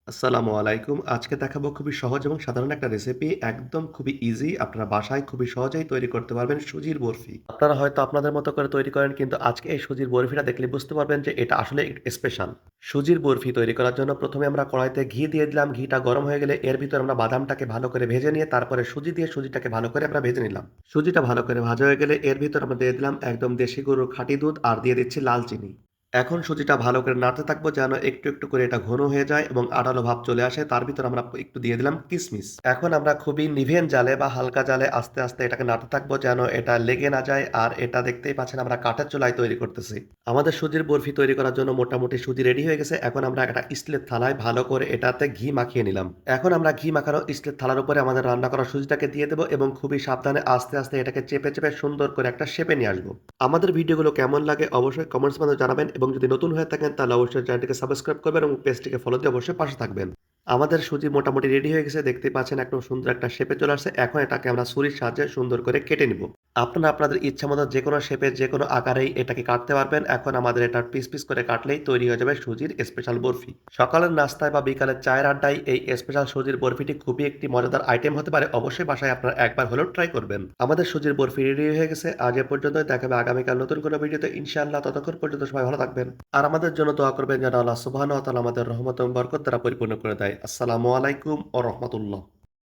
আসসালামু আলাইকুম। আজকে দেখাবো খুবই সহজ এবং সাধারণ একটা রেসিপি। একদম খুবই ইজি। আপনারা বাসায় খুবই সহজেই তৈরি করতে পারবেন সুজির বরফি। আপনারা হয়তো আপনাদের মতো করে তৈরি করেন, কিন্তু আজকে এই সুজির বরফিটা দেখলে বুঝতে পারবেন যে এটা আসলে স্পেশাল। সুজির বরফি তৈরি করার জন্য ১ম এ আমরা কড়াইতে ঘি দিয়ে দিলাম। ঘিটা গরম হয়ে গেলে এর ভিতর আমরা বাদামটাকে ভালো করে ভেজে নিয়ে তারপরে সুজি দিয়ে সুজিটাকে ভালো করে আমরা ভেজে নিলাম। সুজিটা ভালো করে ভাজা হয়ে গেলে এর ভিতর আমরা দিয়ে দিলাম একদম দেশি গরুর খাঁটি দুধ আর দিয়ে দিচ্ছি লাল চিনি। এখন সুজিটা ভালো করে নাড়তে থাকবো যেন একটু করে এটা ঘন হয়ে যায় এবং আঠালো ভাব চলে আসে। তার ভিতর আমরা একটু দিয়ে দিলাম কিসমিস। এখন আমরা খুবই নিভেন জালে বা হালকা জালে আস্তে এটাকে নাড়তে থাকবো যেন এটা লেগে না যায়। আর এটা দেখতেই পাচ্ছেন আমরা কাঠের চুলায় তৈরি করতেছি। আমাদের সুজির বরফি তৈরি করার জন্য মোটামুটি সুজি রেডি হয়ে গেছে। এখন আমরা একটা স্টিলের থালায় ভালো করে এটাতে ঘি মাখিয়ে নিলাম। এখন আমরা ঘি মাখানো স্টিলের থালার উপরে আমাদের রান্না করা সুজিটাকে দিয়ে দেবো এবং খুবই সাবধানে আস্তে এটাকে চেপে সুন্দর করে একটা শেপে নিয়ে আসবো। আমাদের ভিডিওগুলো কেমন লাগে অবশ্যই কমেন্টস মাধ্যমে জানাবেন এবং যদি নতুন হয়ে থাকেন তাহলে অবশ্যই চ্যানেলটিকে সাবস্ক্রাইব করবেন এবং পেজটিকে ফলো দিয়ে অবশ্যই পাশে থাকবেন। আমাদের সুজি মোটামুটি রেডি হয়ে গেছে। দেখতেই পাচ্ছেন একদম সুন্দর একটা শেপে চলে আসছে। এখন এটাকে আমরা ছুরির সাহায্যে সুন্দর করে কেটে নিব। আপনারা আপনাদের ইচ্ছামতো যেকোনো শেপে যেকোনো আকারেই এটাকে কাটতে পারবেন। এখন আমাদের এটা পিস করে কাটলেই তৈরি হয়ে যাবে সুজির স্পেশাল বরফি। সকালের নাস্তায় বা বিকালের চায়ের আড্ডায় এই স্পেশাল সুজির বরফিটি খুবই একটি মজাদার আইটেম হতে পারে। অবশ্যই বাসায় আপনারা একবার হলেও ট্রাই করবেন। আমাদের সুজির বরফি রেডি হয়ে গেছে। আজ এ পর্যন্তই। দেখা হবে আগামীকাল নতুন কোনো ভিডিওতে ইনশাআল্লাহ। ততক্ষণ পর্যন্ত সবাই ভালো থাকবেন। আর আমাদের জন্য দোয়া করবেন যেন আল্লাহ সুবহানাহু ওয়া তাআলা আমাদের রহমত এবং বরকত দ্বারা পরিপূর্ণ করে দেয়। আসসালামু আলাইকুম ওয়া রাহমাতুল্লাহ।